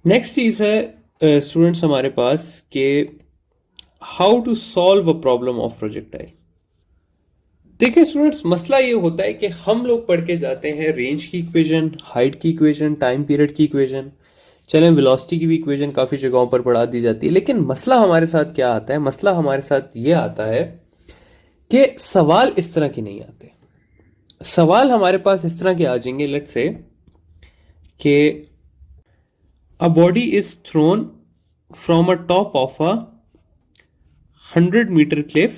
Next चीज है students हमारे पास कि how to solve a problem of projectile. देखिए स्टूडेंट्स, मसला ये होता है कि हम लोग पढ़ के जाते हैं रेंज की इक्वेशन, हाइट की इक्वेशन, टाइम पीरियड की इक्वेशन, चलें वेलोसिटी की भी इक्वेशन काफ़ी जगहों पर पढ़ा दी जाती है। लेकिन मसला हमारे साथ क्या आता है? मसला हमारे साथ ये आता है कि सवाल इस तरह के नहीं आते। सवाल हमारे पास इस तरह के आ जाएंगे, लेट्स से कि a body is throne from a top of a 100 meter cliff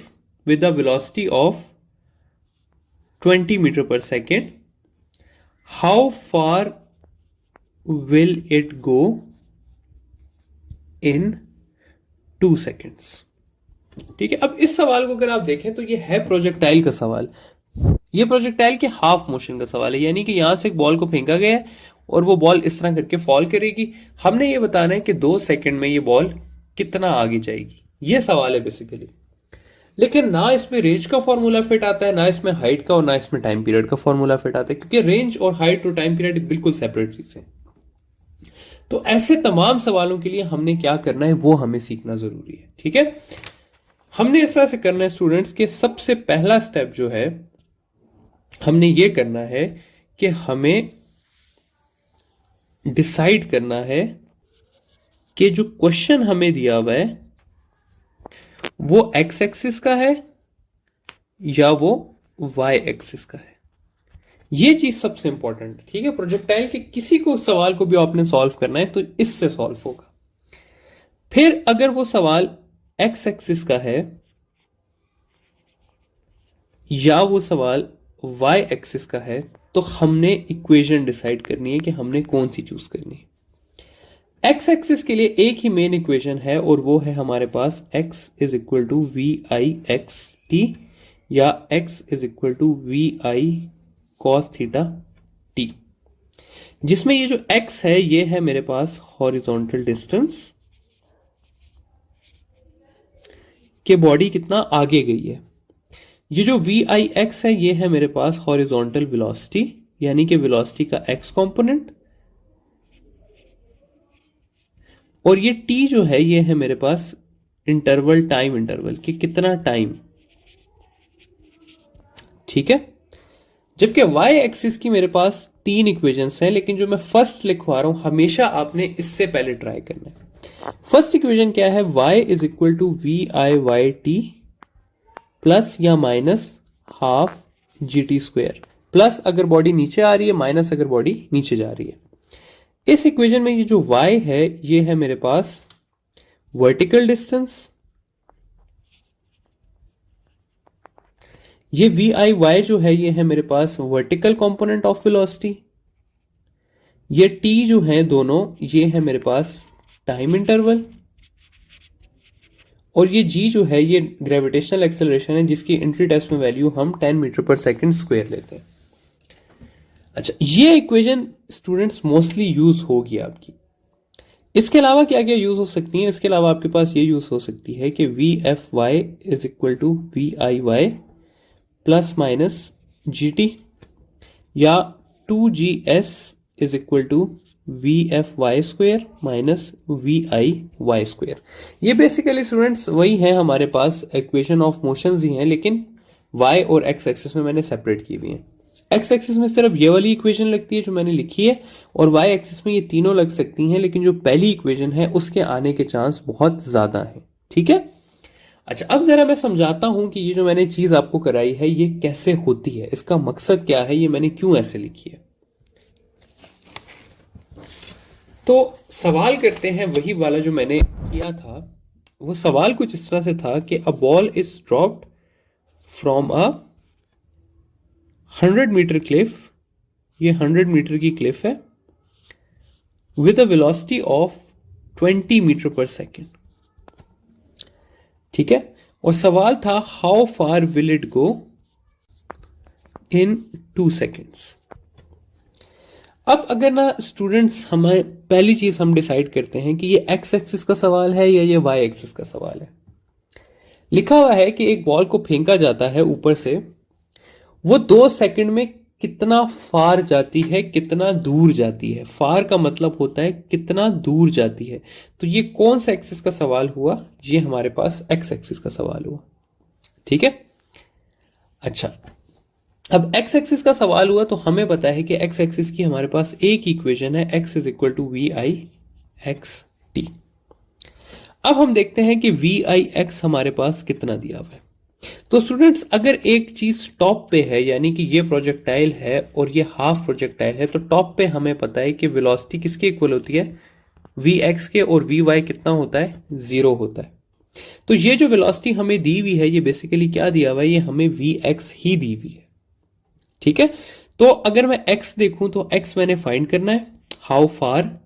with a velocity of 20 meter per second. How far will it go in 2 seconds? ठीक है, अब इस सवाल को अगर आप देखें तो ये है प्रोजेक्टाइल का सवाल। ये प्रोजेक्टाइल के हाफ मोशन का सवाल है, यानी कि यहां से एक बॉल को फेंका गया है और वो बॉल इस तरह करके फॉल करेगी। हमने ये बताना है कि 2 सेकंड में ये बॉल कितना आगे जाएगी। ये सवाल है बेसिकली। लेकिन ना इसमें रेंज का फॉर्मूला फिट आता है, ना इसमें हाइट का, और ना इसमें टाइम पीरियड का फॉर्मूला फिट आता है, क्योंकि रेंज और हाइट और टाइम पीरियड बिल्कुल सेपरेट चीजें। तो ऐसे तमाम सवालों के लिए हमने क्या करना है वो हमें सीखना जरूरी है। ठीक है, हमने इस तरह से करना है स्टूडेंट्स के सबसे पहला स्टेप जो है हमने ये करना है कि हमें डिसाइड करना है कि जो क्वेश्चन हमें दिया हुआ है वो एक्स एक्सिस का है या वो वाई एक्सिस का है। ये चीज सबसे इंपॉर्टेंट है। ठीक है, प्रोजेक्टाइल के किसी को सवाल को भी आपने सॉल्व करना है तो इससे सॉल्व होगा। फिर अगर वो सवाल एक्स एक्सिस का है या वो सवाल वाई एक्सिस का है तो हमने इक्वेशन डिसाइड करनी है कि हमने कौन सी चूज करनी है। एक्स एक्सिस के लिए एक ही मेन इक्वेशन है और वो है हमारे पास x is equal to we I x T या x is equal to we I cos theta T, जिसमें ये जो x है ये है मेरे पास हॉरिजॉन्टल डिस्टेंस के बॉडी कितना आगे गई है। ये जो वी आई एक्स है ये है मेरे पास हॉरिजॉन्टल वेलोसिटी, यानी कि वेलोसिटी का x कंपोनेंट, और ये t जो है ये है मेरे पास इंटरवल, टाइम इंटरवल कि कितना टाइम। ठीक है, जबकि y एक्सिस की मेरे पास 3 इक्वेशंस हैं, लेकिन जो मैं फर्स्ट लिखवा रहा हूं हमेशा आपने इससे पहले ट्राई करना है। फर्स्ट इक्वेशन क्या है? y is equal to we I Y T plus या minus half G T square, plus अगर बॉडी नीचे आ रही है, माइनस अगर बॉडी नीचे जा रही है। इस इक्वेशन में ये जो y है ये है मेरे पास वर्टिकल डिस्टेंस, ये वी आई वाई जो है ये है मेरे पास वर्टिकल कंपोनेंट ऑफ वेलोसिटी, ये t जो है दोनों ये है मेरे पास टाइम इंटरवल, और ये g जो है ये ग्रेविटेशनल एक्सेलरेशन है जिसकी एंट्री टेस्ट में वैल्यू हम 10 मीटर पर सेकंड स्क्वायर लेते हैं। अच्छा, ये इक्वेशन स्टूडेंट्स मोस्टली यूज होगी आपकी। इसके अलावा क्या क्या यूज हो सकती है? इसके अलावा आपके पास ये यूज हो सकती है कि V F Y is equal to we I Y plus minus G T, या 2gs is equal to V F Y square minus V I Y square. ये बेसिकली स्टूडेंट्स वही है, हमारे पास इक्वेशन ऑफ मोशंस ही हैं, लेकिन y और x एक्सिस में मैंने सेपरेट की हुई है। x एक्सिस में सिर्फ ये वाली इक्वेशन लगती है जो मैंने लिखी है, और y एक्सिस में ये तीनों लग सकती हैं, लेकिन जो पहली इक्वेशन है उसके आने के चांस बहुत ज्यादा हैं। ठीक है, अच्छा अब जरा मैं समझाता हूं कि ये जो मैंने चीज आपको कराई है ये कैसे होती है, इसका मकसद क्या है, ये मैंने क्यों ऐसे लिखी है। तो सवाल करते हैं वही वाला जो मैंने किया था। वो सवाल कुछ इस तरह से था कि a ball is dropped from a 100 metre cliff, ये 100 मीटर की क्लिफ है, with a velocity of 20 metre per second. ठीक है, और सवाल था how far will it go in 2 seconds. अब अगर ना स्टूडेंट्स हमें पहली चीज हम डिसाइड करते हैं कि ये एक्स एक्सिस का सवाल है या ये वाई एक्सिस का सवाल है। लिखा हुआ है कि एक बॉल को फेंका जाता है ऊपर से, वो 2 सेकंड में कितना फार जाती है, कितना दूर जाती है। फार का मतलब होता है कितना दूर जाती है। तो ये कौन सा एक्सिस का सवाल हुआ? ये हमारे पास एक्स एक्सिस का सवाल हुआ। ठीक है। अच्छा, अब एक्स एक्सिस का सवाल हुआ तो हमें पता है कि एक्स एक्सिस की हमारे पास एक इक्वेशन है, x is equal to we I x T. अब हम देखते हैं कि वी आई एक्स हमारे पास कितना दिया हुआ है। तो स्टूडेंट्स, अगर एक चीज टॉप पे है, यानी कि ये प्रोजेक्टाइल है और ये हाफ प्रोजेक्टाइल है, तो टॉप पे हमें पता है कि वेलोसिटी किसके इक्वल होती है? वी एक्स के, और वी वाई कितना होता है? 0 होता है। तो ये जो वेलोसिटी हमें दी हुई है, ये बेसिकली क्या दिया हुआ है? ये हमें वी एक्स ही दी हुई है। ठीक है। तो अगर मैं x देखूं तो x मैंने फाइंड करना है, हाउ फार।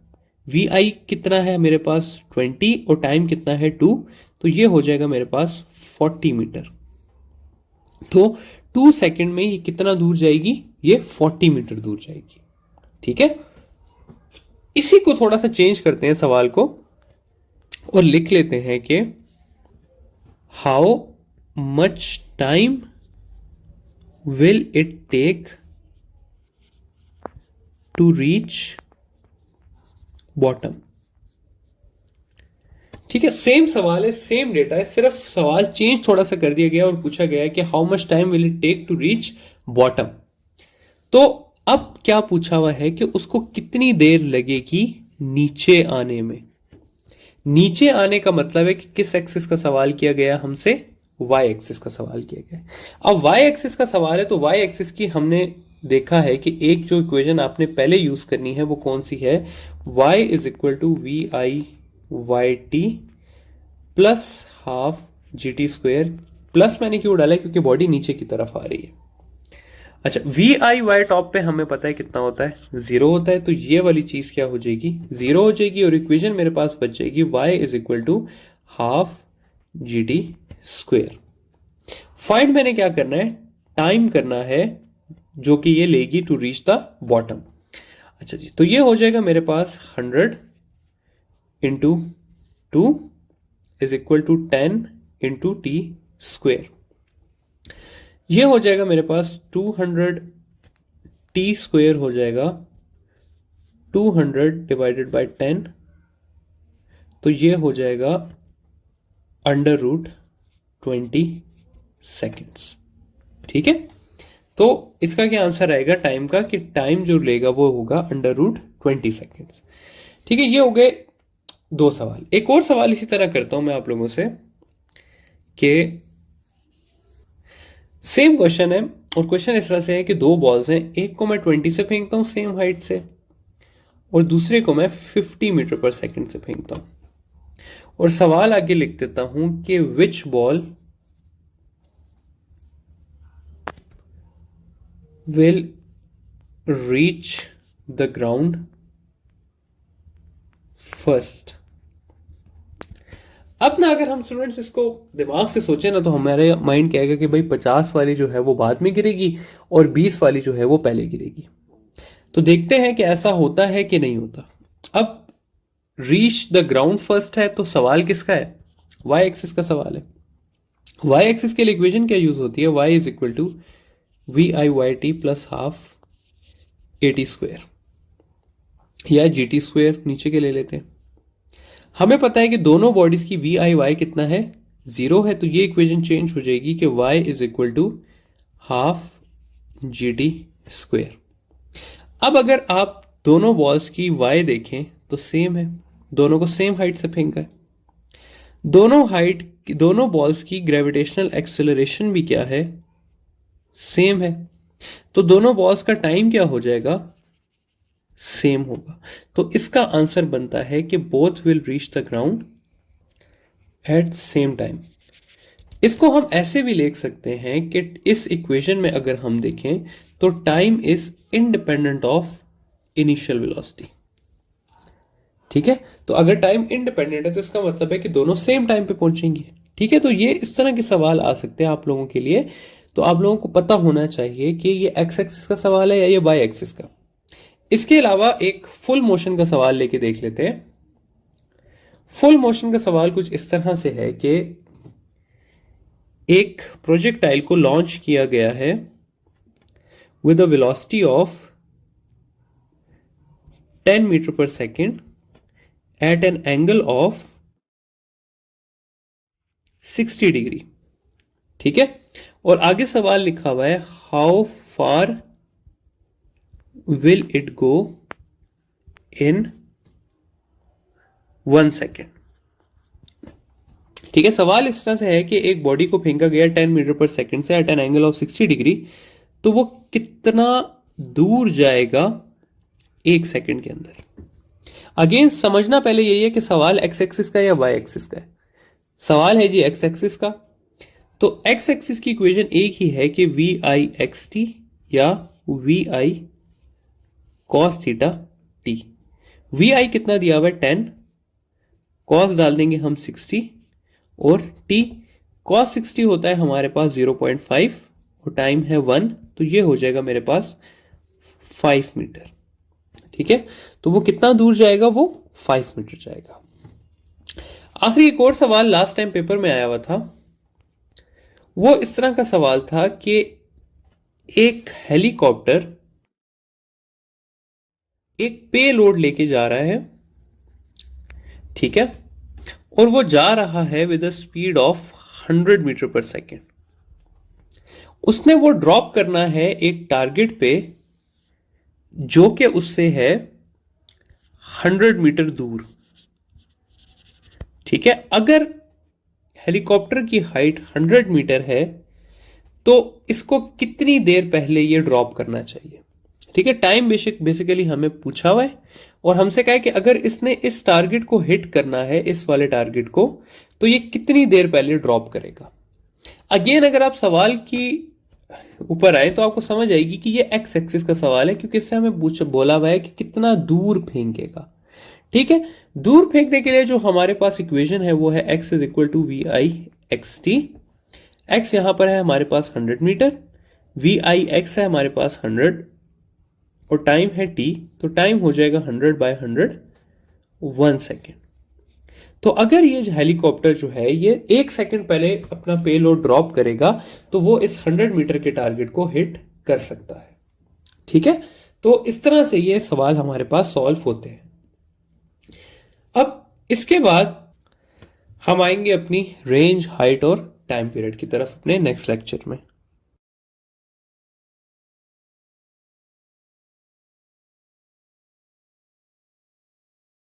वी आई कितना है मेरे पास? 20, और टाइम कितना है? 2। तो ये हो जाएगा मेरे पास 40 मीटर। तो 2 सेकंड में ये कितना दूर जाएगी? ये 40 मीटर दूर जाएगी। ठीक है। इसी को थोड़ा सा चेंज करते हैं सवाल को, और लिख लेते हैं कि how much time will it take to reach bottom. ठीक है, सेम सवाल है, सेम डेटा है, सिर्फ सवाल चेंज थोड़ा सा कर दिया गया और पूछा गया है कि how much time will it take to reach bottom. तो अब क्या पूछा हुआ है कि उसको कितनी देर लगेगी नीचे आने में। नीचे आने का मतलब है कि किस एक्सिस का सवाल किया गया हमसे? वाई एक्सिस का सवाल किया गया। अब वाई एक्सिस का सवाल है, तो वाई एक्सिस की हमने देखा है कि एक जो इक्वेशन आपने पहले यूज करनी है वो कौन सी है? y is equal to we I Y T plus half G T square. Plus मैंने क्यों डाला है? क्योंकि बॉडी नीचे की तरफ आ रही है। अच्छा, वी आई वाई टॉप पे हमें पता है कितना होता है? 0 होता है। तो ये वाली चीज क्या हो जाएगी? 0 हो जाएगी, और इक्वेशन मेरे पास बच जाएगी y is equal to half G T square. Find मैंने क्या करना है? टाइम करना है, जो कि ये लेगी टू रीच द बॉटम। अच्छा जी, तो ये हो जाएगा मेरे पास 100 into 2 is equal to 10 into T square. ये हो जाएगा मेरे पास 200 टी स्क्वेयर हो जाएगा 200 डिवाइडेड बाय 10। तो ये हो जाएगा अंडर रूट 20 सेकेंड्स। ठीक है। तो इसका क्या आंसर आएगा टाइम का? कि टाइम जो लेगा वो होगा अंडर रूट 20 सेकेंड्स। ठीक है, ये हो गए 2 सवाल। एक और सवाल इसी तरह करता हूं मैं आप लोगों से, कि सेम क्वेश्चन है, और क्वेश्चन इस तरह से है कि 2 बॉल्स हैं, एक को मैं 20 से फेंकता हूं सेम हाइट से, और दूसरे को मैं 50 मीटर पर सेकंड से फेंकता हूं। और सवाल आगे लिख देता हूं कि विच ball will reach the ground first। अब ना अगर हम स्टूडेंट्स इसको दिमाग से सोचें ना, तो हमारे माइंड क्या आएगा कि भाई 50 वाली जो है वो बाद में गिरेगी और 20 वाली जो है वो पहले गिरेगी। तो देखते हैं कि ऐसा होता है कि नहीं होता। अब रीच द ग्राउंड फर्स्ट है, तो सवाल किसका है? वाई एक्सिस का सवाल है। वाई एक्सिस के लिए इक्वेशन क्या यूज होती है? Y is equal to we I Y T plus half a t square, या जी टी स्क्वेयर नीचे के ले लेते हैं। हमें पता है कि दोनों बॉडीज की वी आई वाई कितना है? 0 है। तो ये इक्वेशन चेंज हो जाएगी कि y is equal to half G T square. अब अगर आप दोनों बॉल्स की y देखें तो सेम है, दोनों को सेम हाइट से फेंका है। दोनों बॉल्स की ग्रेविटेशनल एक्सेलरेशन भी क्या है? सेम है। तो दोनों बॉल्स का टाइम क्या हो जाएगा? सेम होगा। तो इसका आंसर बनता है कि both will reach the ground eight same time. इसको हम ऐसे भी लिख सकते हैं कि इस इक्वेशन में अगर हम देखें तो time is independent of initial velocity. ठीक है। तो अगर टाइम इंडिपेंडेंट है तो इसका मतलब है कि दोनों सेम टाइम पे पहुंचेंगे। ठीक है। तो ये इस तरह के सवाल आ सकते हैं आप लोगों के लिए। तो आप लोगों को पता होना चाहिए कि ये एक्स एक्सिस का सवाल है या ये वाई एक्सिस का। इसके अलावा एक फुल मोशन का सवाल लेके देख लेते हैं। फुल मोशन का सवाल कुछ इस तरह से है कि एक प्रोजेक्टाइल को लॉन्च किया गया है with a velocity of 10 meter per second at an angle of 60 degree. ठीक है, और आगे सवाल लिखा हुआ है how far will it go in 1 second. ठीक है, सवाल इस तरह से है कि एक बॉडी को फेंका गया 10 मीटर पर सेकेंड से at an angle of 60 degree, तो वो कितना दूर जाएगा 1 सेकेंड के अंदर। अगेन समझना पहले यही है कि सवाल एक्स एक्सिस का या वाई एक्सिस का है। सवाल है जी एक्स एक्सिस का, तो एक्स एक्सिस की इक्वेशन एक ही है कि वी आई एक्स टी या v I cos theta t. V i कितना दिया हुआ है 10, कॉस डाल देंगे हम 60 और टी कॉस 60 होता है हमारे पास 0.5 और टाइम है 1, तो ये हो जाएगा मेरे पास 5 मीटर। ठीक है, तो वो कितना दूर जाएगा, वो 5 मीटर जाएगा। आखिरी एक और सवाल लास्ट टाइम पेपर में आया हुआ था, वो इस तरह का सवाल था कि एक हेलीकॉप्टर एक पे लोड लेके जा रहा है, ठीक है, और वो जा रहा है with a speed of 100 metre per second. उसने वो ड्रॉप करना है एक टारगेट पे जो कि उससे है 100 मीटर दूर। ठीक है, अगर हेलीकॉप्टर की हाइट 100 मीटर है तो इसको कितनी देर पहले ये ड्रॉप करना चाहिए। ठीक है, टाइम बेसिकली हमें पूछा हुआ है और हमसे कहा है कि अगर इसने इस टारगेट को हिट करना है, इस वाले टारगेट को, तो ये कितनी देर पहले ड्रॉप करेगा। अगेन अगर आप सवाल की ऊपर आए तो आपको समझ आएगी कि ये एक्स एक्सिस का सवाल है, क्योंकि इससे हमें बोला हुआ है कि कितना दूर फेंकेगा। ठीक है, दूर फेंकने के लिए जो हमारे पास इक्वेशन है वो है x is equal to we I x t. X यहां पर है हमारे पास 100 मीटर, वी आई एक्स है हमारे पास 100 और टाइम है t, तो टाइम हो जाएगा 100/100 1 सेकेंड। तो अगर ये हेलीकॉप्टर जो है ये 1 सेकेंड पहले अपना पेलोड ड्रॉप करेगा तो वो इस 100 मीटर के टारगेट को हिट कर सकता है। ठीक है, तो इस तरह से ये सवाल हमारे पास सॉल्व होते हैं। अब इसके बाद हम आएंगे अपनी रेंज, हाइट और टाइम पीरियड की तरफ अपने नेक्स्ट लेक्चर में।